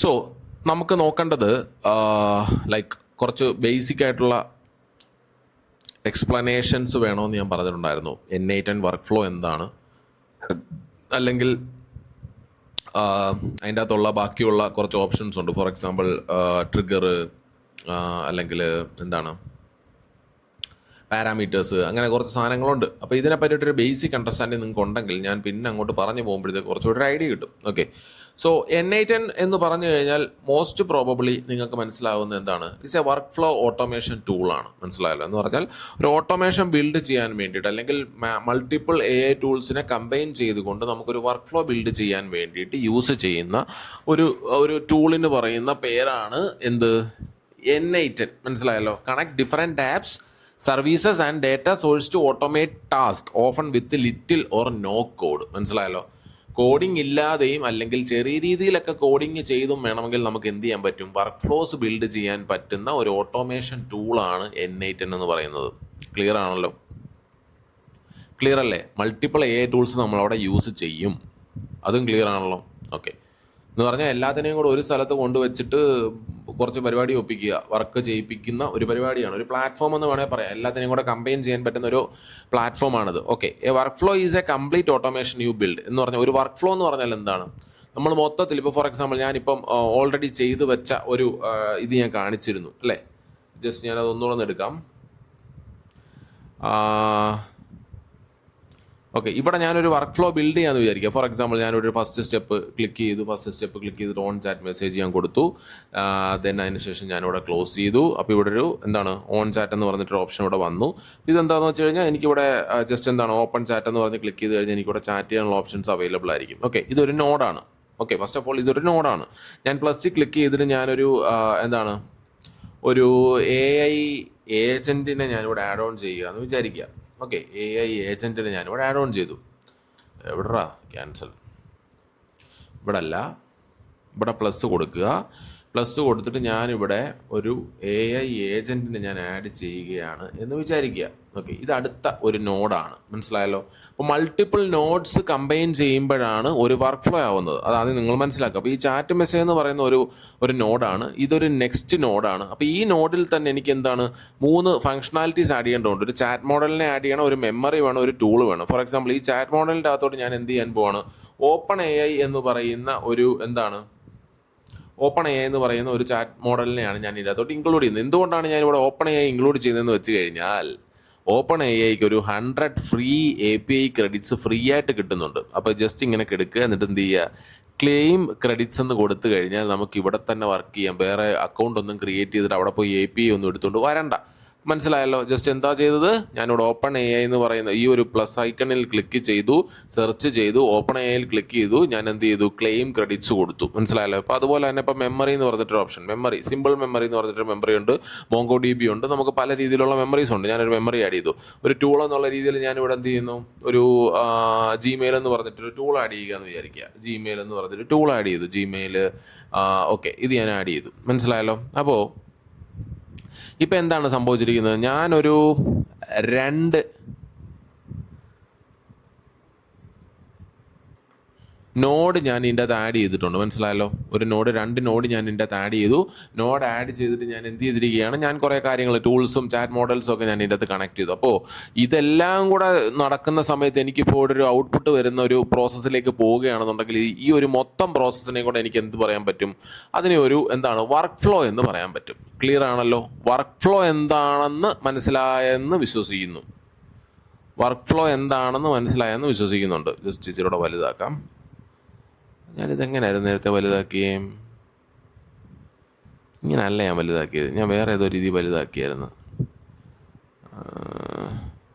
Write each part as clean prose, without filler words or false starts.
So നമുക്ക് നോക്കേണ്ടത് like കുറച്ച് ബേസിക് ആയിട്ടുള്ള എക്സ്പ്ലനേഷൻസ് വേണമെന്ന് ഞാൻ പറഞ്ഞിട്ടുണ്ടായിരുന്നു. N8N വർക്ക് ഫ്ലോ എന്താണ്, അല്ലെങ്കിൽ അതിൻ്റെ അകത്തുള്ള ബാക്കിയുള്ള കുറച്ച് ഓപ്ഷൻസ് ഉണ്ട്. ഫോർ എക്സാമ്പിൾ ട്രിഗർ, അല്ലെങ്കിൽ എന്താണ് പാരാമീറ്റേഴ്സ്, അങ്ങനെ കുറച്ച് സാധനങ്ങളുണ്ട്. അപ്പോൾ ഇതിനെ പറ്റിയിട്ടൊരു ബേസിക് അണ്ടർസ്റ്റാൻഡിങ് നിങ്ങൾക്ക് ഉണ്ടെങ്കിൽ ഞാൻ പിന്നെ അങ്ങോട്ട് പറഞ്ഞു പോകുമ്പോഴത്തേക്ക് കുറച്ചുകൂടി ഒരു ഐഡിയ കിട്ടും. ഓക്കെ, സോ N8N എന്ന് പറഞ്ഞു കഴിഞ്ഞാൽ മോസ്റ്റ് പ്രോബബ്ലി നിങ്ങൾക്ക് മനസ്സിലാവുന്നത് എന്താണ്, it's a work flow automation ടൂളാണ്. മനസ്സിലായല്ലോ? എന്ന് പറഞ്ഞാൽ ഒരു ഓട്ടോമേഷൻ ബിൽഡ് ചെയ്യാൻ വേണ്ടിയിട്ട്, അല്ലെങ്കിൽ മൾട്ടിപ്പിൾ AI ടൂൾസിനെ കമ്പൈൻ ചെയ്തുകൊണ്ട് നമുക്കൊരു വർക്ക് ഫ്ലോ ബിൽഡ് ചെയ്യാൻ വേണ്ടിയിട്ട് യൂസ് ചെയ്യുന്ന ഒരു ടൂളിന് പറയുന്ന പേരാണ് എന്ത്, N8N. മനസ്സിലായല്ലോ? Connect different apps, services and data source to automate task often with little or no code. മനസ്സിലായല്ലോ? കോഡിംഗ് ഇല്ലാതെയും അല്ലെങ്കിൽ ചെറിയ രീതിയിലൊക്കെ കോഡിങ് ചെയ്തും വേണമെങ്കിൽ നമുക്ക് എന്ത് ചെയ്യാൻ പറ്റും, വർക്ക് ഫ്ലോസ് ബിൽഡ് ചെയ്യാൻ പറ്റുന്ന ഒരു ഓട്ടോമേഷൻ ടൂളാണ് N8N എന്ന് പറയുന്നത്. ക്ലിയർ ആണല്ലോ? ക്ലിയർ അല്ലേ? മൾട്ടിപ്പിൾ AI ടൂൾസ് നമ്മളവിടെ യൂസ് ചെയ്യും, അതും ക്ലിയർ ആണല്ലോ? ഓക്കെ, എന്ന് പറഞ്ഞാൽ എല്ലാത്തിനെയും കൂടെ ഒരു സ്ഥലത്ത് കൊണ്ടുവച്ചിട്ട് കുറച്ച് പരിപാടി ഒപ്പിക്കുക, വർക്ക് ചെയ്യിപ്പിക്കുന്ന ഒരു പരിപാടിയാണ്, ഒരു പ്ലാറ്റ്ഫോം എന്ന് വേണമെങ്കിൽ പറയാം. എല്ലാത്തിനെയും കൂടെ കമ്പൈൻ ചെയ്യാൻ പറ്റുന്ന ഒരു പ്ലാറ്റ്ഫോമാണിത്. Okay, a work flow is a complete automation you build എന്ന് പറഞ്ഞാൽ, ഒരു വർക്ക് ഫ്ലോ എന്ന് പറഞ്ഞാൽ എന്താണ്, നമ്മൾ മൊത്തത്തിൽ ഇപ്പോൾ ഫോർ എക്സാമ്പിൾ ഞാനിപ്പം ഓൾറെഡി ചെയ്തു വെച്ച ഒരു ഇത് ഞാൻ കാണിച്ചിരുന്നു അല്ലേ. ജസ്റ്റ് ഞാനത് ഒന്നുകൂടെ എടുക്കാം. ഓക്കെ, ഇവിടെ ഞാനൊരു വർക്ക് ഫ്ലോ ബിൽഡ് ചെയ്യാമെന്ന് വിചാരിക്കുക. ഫോർ എക്സാമ്പിൾ ഞാനൊരു ഫസ്റ്റ് സ്റ്റെപ്പ് ക്ലിക്ക് ചെയ്തിട്ട് ഓൺ ചാറ്റ് മെസ്സേജ് ഞാൻ കൊടുത്തു. ദെൻ അതിന് ശേഷം ഞാനിവിടെ ക്ലോസ് ചെയ്തു. അപ്പോൾ ഇവിടെ ഒരു എന്താണ്, ഓൺ ചാറ്റ് എന്ന് പറഞ്ഞിട്ടൊരു ഓപ്ഷൻ ഇവിടെ വന്നു. ഇതെന്താണെന്ന് വെച്ച് കഴിഞ്ഞാൽ എനിക്കിവിടെ ജസ്റ്റ് എന്താണ്, ഓപ്പൺ ചാറ്റ് എന്ന് പറഞ്ഞ് ക്ലിക്ക് ചെയ്ത് കഴിഞ്ഞാൽ എനിക്കിവിടെ ചാറ്റ് ചെയ്യാനുള്ള ഓപ്ഷൻസ് അവൈലബിൾ ആയിരിക്കും. ഓക്കെ, ഇതൊരു നോഡാണ്. ഓക്കെ, ഫസ്റ്റ് ഓഫ് ഓൾ ഇതൊരു നോഡാണ്. ഞാൻ പ്ലസ് ക്ലിക്ക് ചെയ്തിട്ട് ഞാനൊരു എന്താണ്, ഒരു AI ഏജൻറ്റിനെ ഞാനിവിടെ ആഡ് ഓൺ ചെയ്യുക എന്ന് വിചാരിക്കുക. ഓക്കെ, AI ഏജൻറ്റിനെ ഞാനിവിടെ ആഡ് ഓൺ ചെയ്തു. എവിടെടാ ക്യാൻസൽ, ഇവിടെ അല്ല, ഇവിടെ പ്ലസ് കൊടുക്കുക. പ്ലസ് കൊടുത്തിട്ട് ഞാനിവിടെ ഒരു AI ഏജൻറ്റിനെ ഞാൻ ആഡ് ചെയ്യുകയാണ് എന്ന് വിചാരിക്കുക. ഓക്കെ, ഇത് അടുത്ത ഒരു നോഡാണ്. മനസ്സിലായല്ലോ? അപ്പോൾ മൾട്ടിപ്പിൾ നോഡ്സ് കമ്പൈൻ ചെയ്യുമ്പോഴാണ് ഒരു വർക്ക് ഫ്ലോ ആവുന്നത്. അതാണ് നിങ്ങൾ മനസ്സിലാക്കുക. അപ്പോൾ ഈ ചാറ്റ് മെസ്സേജ് എന്ന് പറയുന്ന ഒരു നോഡാണ്, ഇതൊരു നെക്സ്റ്റ് നോഡാണ്. അപ്പോൾ ഈ നോഡിൽ തന്നെ എനിക്ക് എന്താണ്, 3 ഫംഗ്ഷനാലിറ്റീസ് ആഡ് ചെയ്യേണ്ടതുണ്ട്. ഒരു ചാറ്റ് മോഡലിനെ ആഡ് ചെയ്യണം, ഒരു മെമ്മറി വേണം, ഒരു ടൂൾ വേണം. ഫോർ എക്സാമ്പിൾ ഈ ചാറ്റ് മോഡലിൻ്റെ അകത്തോട്ട് ഞാൻ എന്ത് ചെയ്യാൻ പോവാണ്, ഓപ്പൺ AI എന്ന് പറയുന്ന ഒരു എന്താണ്, ഓപ്പൺ AI എന്ന് പറയുന്ന ഒരു ചാറ്റ് മോഡലിനെയാണ് ഞാൻ ഇതിനകത്തോട്ട് ഇൻക്ലൂഡ് ചെയ്യുന്നത്. എന്തുകൊണ്ടാണ് ഞാൻ ഇവിടെ ഓപ്പൺ AI ഇൻക്ലൂഡ് ചെയ്തതെന്ന് വെച്ച് കഴിഞ്ഞാൽ, ഓപ്പൺ AIക്ക് ഒരു 100 ഫ്രീ API ക്രെഡിറ്റ്സ് ഫ്രീ ആയിട്ട് കിട്ടുന്നുണ്ട്. അപ്പോൾ ജസ്റ്റ് ഇങ്ങനെ എടുക്കുക, എന്നിട്ട് എന്ത് ചെയ്യുക, ക്ലെയിം ക്രെഡിറ്റ്സ് എന്ന് കൊടുത്തു കഴിഞ്ഞാൽ നമുക്ക് ഇവിടെ തന്നെ വർക്ക് ചെയ്യാം. വേറെ അക്കൗണ്ട് ഒന്നും ക്രിയേറ്റ് ചെയ്തിട്ട് അവിടെ പോയി API ഒന്നും എടുത്തുകൊണ്ട് വരണ്ട. മനസ്സിലായല്ലോ? ജസ്റ്റ് എന്താ ചെയ്തത്, ഞാനിവിടെ ഓപ്പൺ AI എന്ന് പറയുന്ന ഈ ഒരു പ്ലസ് ഐക്കണിൽ ക്ലിക്ക് ചെയ്തു, സെർച്ച് ചെയ്തു, ഓപ്പൺ AIയിൽ ക്ലിക്ക് ചെയ്തു, ഞാൻ എന്ത് ചെയ്തു, ക്ലെയിം ക്രെഡിറ്റ്സ് കൊടുത്തു. മനസ്സിലായല്ലോ? അപ്പോൾ അതുപോലെ തന്നെ ഇപ്പോൾ മെമ്മറി എന്ന് പറഞ്ഞിട്ടൊരു ഓപ്ഷൻ, മെമ്മറി സിമ്പിൾ മെമ്മറി എന്ന് പറഞ്ഞിട്ടൊരു മെമ്മറി ഉണ്ട്, MongoDB ഉണ്ട്, നമുക്ക് പല രീതിയിലുള്ള മെമ്മറീസ് ഉണ്ട്. ഞാനൊരു മെമ്മറി ആഡ് ചെയ്തു. ഒരു ടൂൾ എന്നുള്ള രീതിയിൽ ഞാനിവിടെ എന്ത് ചെയ്യുന്നു, ഒരു Gmail എന്ന് പറഞ്ഞിട്ടൊരു ടൂൾ ആഡ് ചെയ്യുക എന്ന് വിചാരിക്കുക. Gmail എന്ന് പറഞ്ഞിട്ട് ടൂൾ ആഡ് ചെയ്തു, Gmail. ഓക്കെ, ഇത് ഞാൻ ആഡ് ചെയ്തു. മനസ്സിലായല്ലോ? അപ്പോൾ ഇപ്പം എന്താണ് സംഭവിച്ചിരിക്കുന്നത്, ഞാനൊരു 2 നോഡ് ഞാൻ ഇതിൻ്റെ അകത്ത് ആഡ് ചെയ്തിട്ടുണ്ട്. മനസ്സിലായല്ലോ? ഒരു നോഡ്, 2 നോഡ് ഞാൻ ഇതിൻ്റെ അകത്ത് ആഡ് ചെയ്തു. നോഡ് ആഡ് ചെയ്തിട്ട് ഞാൻ എന്ത് ചെയ്തിരിക്കുകയാണ്, ഞാൻ കുറേ കാര്യങ്ങൾ, ടൂൾസും ചാറ്റ് മോഡൽസും ഒക്കെ ഞാൻ ഇതിൻ്റെ അകത്ത് കണക്ട് ചെയ്തു. അപ്പോൾ ഇതെല്ലാം കൂടെ നടക്കുന്ന സമയത്ത് എനിക്കിപ്പോൾ ഒരു ഔട്ട്പുട്ട് വരുന്ന ഒരു പ്രോസസ്സിലേക്ക് പോവുകയാണെന്നുണ്ടെങ്കിൽ ഈ ഒരു മൊത്തം പ്രോസസ്സിനെ കൂടെ എനിക്ക് എന്ത് പറയാൻ പറ്റും, അതിനെ ഒരു എന്താണ്, വർക്ക് ഫ്ലോ എന്ന് പറയാൻ പറ്റും. ക്ലിയർ ആണല്ലോ? വർക്ക് ഫ്ലോ എന്താണെന്ന് മനസ്സിലായെന്ന് വിശ്വസിക്കുന്നു. വർക്ക് ഫ്ലോ എന്താണെന്ന് മനസ്സിലായെന്ന് വിശ്വസിക്കുന്നുണ്ട്. ജസ്റ്റ് ഇച്ചിരൂടെ വലുതാക്കാം. ഞാനിതെങ്ങനെയായിരുന്നു നേരത്തെ വലുതാക്കിയേ, ഇങ്ങനല്ല ഞാൻ വലുതാക്കിയത്, ഞാൻ വേറെ ഏതോ രീതി വലുതാക്കിയായിരുന്നു.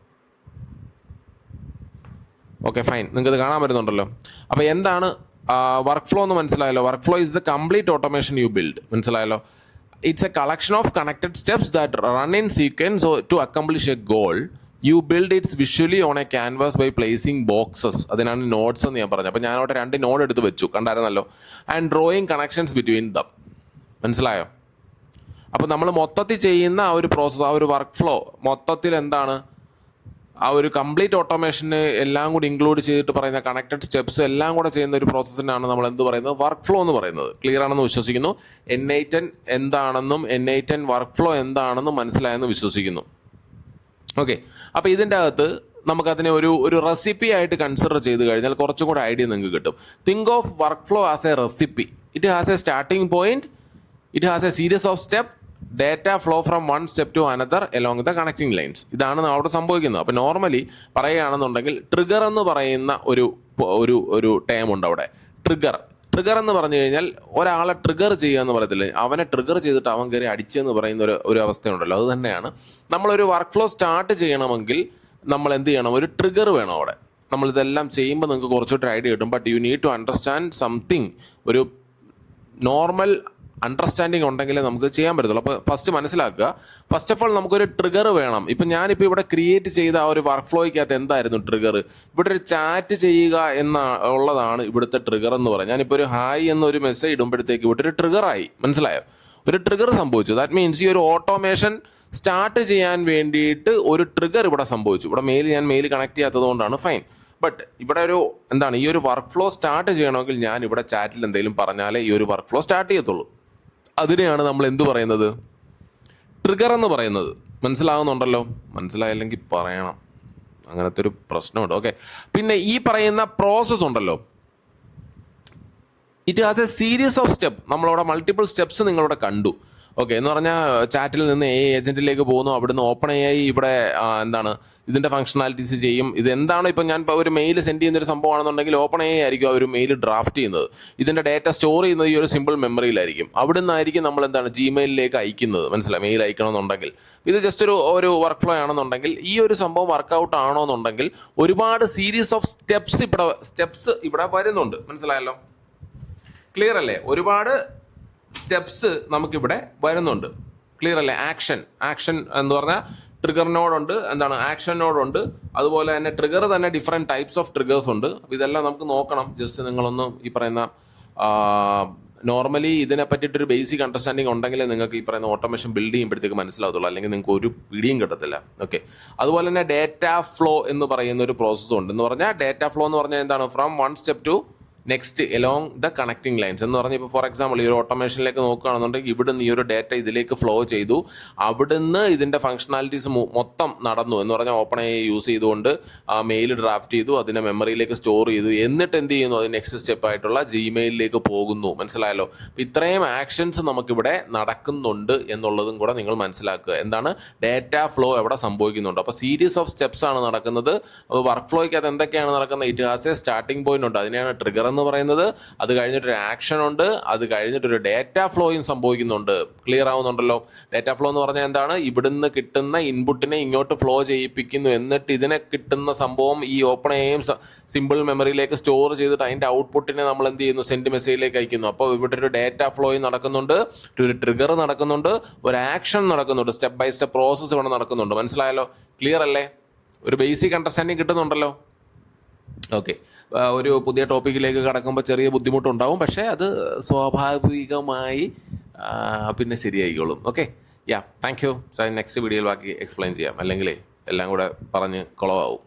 ഓക്കെ, ഫൈൻ, നിങ്ങൾക്കത് കാണാൻ പറ്റുന്നുണ്ടല്ലോ. അപ്പോൾ എന്താണ് വർക്ക് ഫ്ലോ എന്ന് മനസ്സിലായല്ലോ? Work flow is the complete automation you build. മനസ്സിലായല്ലോ? It's a collection of connected steps that run in sequence to accomplish a goal. You build its visually on a canvas by placing boxes. അതിനാണ് nodes എന്ന് ഞാൻ പറഞ്ഞത്. അപ്പോൾ ഞാനവിടെ 2 node എടുത്ത് വെച്ചു, കണ്ടായിരുന്നല്ലോ. And drawing connections between them. മനസ്സിലായോ? അപ്പോൾ നമ്മൾ മൊത്തത്തിൽ ചെയ്യുന്ന ആ ഒരു പ്രോസസ്സ്, ആ ഒരു വർക്ക് ഫ്ലോ മൊത്തത്തിൽ എന്താണ്, ആ ഒരു കംപ്ലീറ്റ് ഓട്ടോമേഷന് എല്ലാം കൂടി ഇൻക്ലൂഡ് ചെയ്തിട്ട് പറയുന്ന കണക്റ്റഡ് സ്റ്റെപ്സ് എല്ലാം കൂടെ ചെയ്യുന്ന ഒരു പ്രോസസ്സിനാണ് നമ്മൾ എന്ത് പറയുന്നത്, വർക്ക് ഫ്ലോ എന്ന് പറയുന്നത്. ക്ലിയർ ആണെന്ന് വിശ്വസിക്കുന്നു. N8N എന്താണെന്നും N8N വർക്ക് ഫ്ലോ എന്താണെന്നും മനസ്സിലായെന്ന് വിശ്വസിക്കുന്നു. ഓക്കെ, അപ്പോൾ ഇതിൻ്റെ അകത്ത് നമുക്കതിനെ ഒരു റെസിപ്പി ആയിട്ട് കൺസിഡർ ചെയ്ത് കഴിഞ്ഞാൽ കുറച്ചും കൂടെ ഐഡിയ നിങ്ങൾക്ക് കിട്ടും. Think of work flow as a recipe. It has a starting point, it has a series of step, data flow from one step to another along the connecting lines. ഇതാണ് അവിടെ സംഭവിക്കുന്നത്. അപ്പോൾ നോർമലി പറയുകയാണെന്നുണ്ടെങ്കിൽ trigger എന്ന് പറയുന്ന ഒരു term ഉണ്ട് അവിടെ. ട്രിഗർ എന്ന് പറഞ്ഞു കഴിഞ്ഞാൽ ഒരാളെ ട്രിഗർ ചെയ്യുക എന്ന് പറയത്തില്ലേ, അവനെ ട്രിഗർ ചെയ്തിട്ട് അവൻ കയറി അടിച്ചെന്ന് പറയുന്ന ഒരു അവസ്ഥയുണ്ടല്ലോ, അത് തന്നെയാണ്. നമ്മളൊരു വർക്ക് ഫ്ലോ സ്റ്റാർട്ട് ചെയ്യണമെങ്കിൽ നമ്മൾ എന്ത് ചെയ്യണം, ഒരു ട്രിഗർ വേണം അവിടെ. നമ്മളിതെല്ലാം ചെയ്യുമ്പോൾ നിങ്ങൾക്ക് കുറച്ചുകൂടി ഐഡിയ കിട്ടും. But you need to understand something. ഒരു നോർമൽ അണ്ടർസ്റ്റാൻഡിങ് ഉണ്ടെങ്കിലേ നമുക്ക് ചെയ്യാൻ പറ്റത്തുള്ളൂ. അപ്പോൾ ഫസ്റ്റ് മനസ്സിലാക്കുക, ഫസ്റ്റ് ഓഫ് ഓൾ നമുക്കൊരു ട്രിഗർ വേണം. ഇപ്പം ഞാനിപ്പോൾ ഇവിടെ ക്രിയേറ്റ് ചെയ്ത ആ ഒരു വർക്ക് ഫ്ലോയ്ക്കകത്ത് എന്തായിരുന്നു ട്രിഗർ? ഇവിടെ ഒരു ചാറ്റ് ചെയ്യുക ഉള്ളതാണ് ഇവിടുത്തെ ട്രിഗർ എന്ന് പറയാം. ഞാനിപ്പോൾ ഒരു ഹായ് എന്നൊരു മെസ്സേജ് ഇടുമ്പോഴത്തേക്ക് ഇവിടെ ഒരു ട്രിഗറായി, മനസ്സിലായോ? ഒരു ട്രിഗർ സംഭവിച്ചു. ദാറ്റ് മീൻസ് ഈ ഒരു ഓട്ടോമേഷൻ സ്റ്റാർട്ട് ചെയ്യാൻ വേണ്ടിയിട്ട് ഒരു ട്രിഗർ ഇവിടെ സംഭവിച്ചു. ഇവിടെ ഞാൻ മെയിൽ കണക്ട് ചെയ്യാത്തത് കൊണ്ടാണ്, ഫൈൻ. ബട്ട് ഇവിടെ ഈ ഒരു വർക്ക് ഫ്ലോ സ്റ്റാർട്ട് ചെയ്യണമെങ്കിൽ ഞാൻ ഇവിടെ ചാറ്റിൽ എന്തെങ്കിലും പറഞ്ഞാലേ ഈ ഒരു വർക്ക് ഫ്ലോ സ്റ്റാർട്ട് ചെയ്യത്തുള്ളൂ. അതിനെയാണ് നമ്മൾ എന്ത് പറയുന്നത്, ട്രിഗർ എന്ന് പറയുന്നത്. മനസ്സിലാകുന്നുണ്ടല്ലോ? മനസ്സിലായില്ലെങ്കിൽ പറയണം, അങ്ങനത്തെ ഒരു പ്രശ്നമുണ്ട്. ഓക്കെ, പിന്നെ ഈ പറയുന്ന പ്രോസസ്സ് ഉണ്ടല്ലോ, it has a series of step. നമ്മളവിടെ മൾട്ടിപ്പിൾ സ്റ്റെപ്സ് നിങ്ങളിവിടെ കണ്ടു. ഓക്കെ, എന്ന് പറഞ്ഞാൽ ചാറ്റിൽ നിന്ന് ഏജന്റിലേക്ക് പോകുന്നു, അവിടുന്ന് ഓപ്പൺ AI ഇവിടെ ഇതിന്റെ ഫംഗ്ഷനാലിറ്റീസ് ചെയ്യും. ഇതെന്താണോ ഇപ്പം ഞാൻ ഒരു മെയിൽ സെൻഡ് ചെയ്യുന്ന ഒരു സംഭവമാണെന്നുണ്ടെങ്കിൽ ഓപ്പൺ AI ആയിരിക്കും ആ ഒരു മെയിൽ ഡ്രാഫ്റ്റ് ചെയ്യുന്നത്. ഇതിന്റെ ഡേറ്റ സ്റ്റോർ ചെയ്യുന്നത് ഈ ഒരു സിമ്പിൾ മെമ്മറിയിലായിരിക്കും. അവിടെ നിന്നായിരിക്കും നമ്മൾ ജിമെയിലിലേക്ക് അയക്കുന്നത്. മനസ്സിലായി? മെയിൽ അയക്കണമെന്നുണ്ടെങ്കിൽ ഇത് ജസ്റ്റ് ഒരു വർക്ക് ഫ്ലോ ആണെന്നുണ്ടെങ്കിൽ ഈ ഒരു സംഭവം വർക്കൗട്ട് ആണോ എന്നുണ്ടെങ്കിൽ ഒരുപാട് സീരീസ് ഓഫ് സ്റ്റെപ്സ് ഇവിടെ വരുന്നുണ്ട്. മനസ്സിലായല്ലോ? ക്ലിയർ അല്ലേ? ഒരുപാട് സ്റ്റെപ്സ് നമുക്കിവിടെ വരുന്നുണ്ട്. ക്ലിയർ അല്ലേ? ആക്ഷൻ എന്ന് പറഞ്ഞാൽ ട്രിഗർ നോഡുണ്ട്, ആക്ഷൻ നോഡുണ്ട്. അതുപോലെ തന്നെ ട്രിഗർ തന്നെ ഡിഫറെൻറ്റ് ടൈപ്സ് ഓഫ് ട്രിഗേഴ്സ് ഉണ്ട്. അപ്പോൾ ഇതെല്ലാം നമുക്ക് നോക്കണം. ജസ്റ്റ് നിങ്ങളൊന്ന് ഈ പറയുന്ന നോർമലി ഇതിനെ പറ്റിയിട്ടൊരു ബേസിക് അണ്ടർസ്റ്റാൻഡിങ് ഉണ്ടെങ്കിലേ നിങ്ങൾക്ക് ഈ പറയുന്ന ഓട്ടോമേഷൻ ബിൽഡ് ചെയ്യുമ്പോഴത്തേക്ക് മനസ്സിലാവത്തുള്ളൂ, അല്ലെങ്കിൽ നിങ്ങൾക്ക് ഒരു പിടിയും കിട്ടത്തില്ല. ഓക്കെ, അതുപോലെ തന്നെ ഡേറ്റ ഫ്ലോ എന്ന് പറയുന്ന ഒരു പ്രോസസ്സും ഉണ്ട്. എന്ന് പറഞ്ഞാൽ ഡേറ്റ ഫ്ലോ എന്ന് പറഞ്ഞാൽ എന്താണ്, from one step to next along the connecting lines എന്ന് പറഞ്ഞാൽ ഇപ്പോൾ ഫോർ എക്സാമ്പിൾ ഈ ഒരു ഓട്ടോമേഷനിലേക്ക് നോക്കുകയാണെന്നുണ്ടെങ്കിൽ ഇവിടുന്ന് ഈ ഒരു ഡേറ്റ ഇതിലേക്ക് ഫ്ലോ ചെയ്തു, അവിടുന്ന് ഇതിൻ്റെ ഫംഗ്ഷനാലിറ്റീസ് മൊത്തം നടന്നു. എന്ന് പറഞ്ഞാൽ ഓപ്പൺ AI യൂസ് ചെയ്തുകൊണ്ട് മെയിൽ ഡ്രാഫ്റ്റ് ചെയ്തു, അതിനെ മെമ്മറിയിലേക്ക് സ്റ്റോർ ചെയ്തു, എന്നിട്ട് എന്ത് ചെയ്യുന്നു, അത് നെക്സ്റ്റ് സ്റ്റെപ്പ് ആയിട്ടുള്ള ജിമെയിലിലേക്ക് പോകുന്നു. മനസ്സിലായല്ലോ? ഇത്രയും ആക്ഷൻസ് നമുക്കിവിടെ നടക്കുന്നുണ്ട് എന്നുള്ളതും കൂടെ നിങ്ങൾ മനസ്സിലാക്കുക. ഡേറ്റ ഫ്ലോ എവിടെ സംഭവിക്കുന്നുണ്ട്. അപ്പോൾ സീരീസ് ഓഫ് സ്റ്റെപ്സ് ആണ് നടക്കുന്നത്. അപ്പോൾ വർക്ക് ഫ്ലോയ്ക്ക് അത് എന്തൊക്കെയാണ് നടക്കുന്നത്? It has a starting point ഉണ്ട്, അതിനെയാണ് ട്രിഗർ എന്ന് പറയുന്നത്. അത് കഴിഞ്ഞിട്ടൊരു ആക്ഷൻ ഉണ്ട്, അത് കഴിഞ്ഞിട്ടൊരു ഡേറ്റ ഫ്ലോയും സംഭവിക്കുന്നുണ്ട്. ക്ലിയർ ആവുന്നുണ്ടല്ലോ? ഡേറ്റ ഫ്ലോ എന്ന് പറഞ്ഞാൽ ഇവിടുന്ന് കിട്ടുന്ന ഇൻപുട്ടിനെ ഇങ്ങോട്ട് ഫ്ലോ ചെയ്യിപ്പിക്കുന്നു, എന്നിട്ട് ഇതിനെ കിട്ടുന്ന സംഭവം ഈ ഓപ്പൺ AI സിമ്പിൾ മെമ്മറിയിലേക്ക് സ്റ്റോർ ചെയ്തിട്ട് അതിൻ്റെ ഔട്ട്പുട്ടിനെ നമ്മൾ എന്ത് ചെയ്യുന്നു, സെൻഡ് മെസ്സേജിലേക്ക് അയക്കുന്നു. അപ്പോൾ ഇവിടെ ഒരു ഡേറ്റ ഫ്ലോയും നടക്കുന്നുണ്ട്, ഒരു ട്രിഗർ നടക്കുന്നുണ്ട്, ഒരു ആക്ഷൻ നടക്കുന്നുണ്ട്, സ്റ്റെപ്പ് ബൈ സ്റ്റെപ്പ് പ്രോസസ്സ് ഇവിടെ നടക്കുന്നുണ്ട്. മനസ്സിലായല്ലോ? ക്ലിയർ അല്ലേ? ഒരു ബേസിക് അണ്ടർസ്റ്റാൻഡിങ് കിട്ടുന്നുണ്ടല്ലോ? ഓക്കെ, ഒരു പുതിയ ടോപ്പിക്കിലേക്ക് കടക്കുമ്പോൾ ചെറിയ ബുദ്ധിമുട്ടുണ്ടാവും, പക്ഷേ അത് സ്വാഭാവികമായി പിന്നെ ശരിയായിക്കോളും. Okay, thank you. നെക്സ്റ്റ് വീഡിയോയിൽ ബാക്കി എക്സ്പ്ലെയിൻ ചെയ്യാം, അല്ലെങ്കിൽ എല്ലാം കൂടെ പറഞ്ഞ് കുളമാവും.